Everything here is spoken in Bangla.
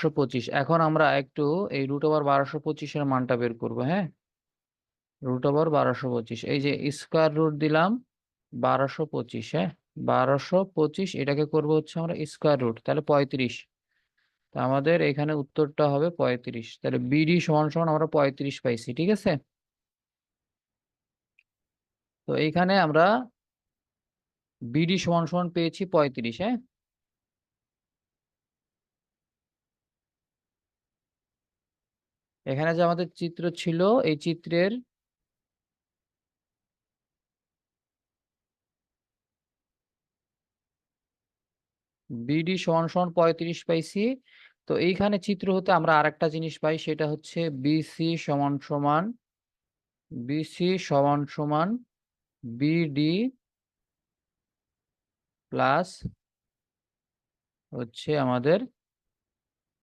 1225। এখন আমরা একটু এই √1225 মানটা বের করব। হ্যাঁ, √1225, এই যে স্কয়ার রুট দিলাম 1225। হ্যাঁ, 1225, এটাকে করব হচ্ছে আমরা স্কয়ার রুট, তাহলে 35। তা আমাদের এখানে উত্তরটা হবে 35। তাহলে বিডি সমান সমান আমরা 35 পাইছি। ঠিক আছে, তো এইখানে আমরা বিডি সমান সমান পেয়েছি 35। হ্যাঁ, এখানে যে আমাদের চিত্র ছিল, এই চিত্রের বিডি সমান সমান 35 পাইছি। তো এইখানে চিত্র হতে আমরা আরেকটা জিনিস পাই, সেটা হচ্ছে বিসি সমান সমান বিডি প্লাস হচ্ছে আমাদের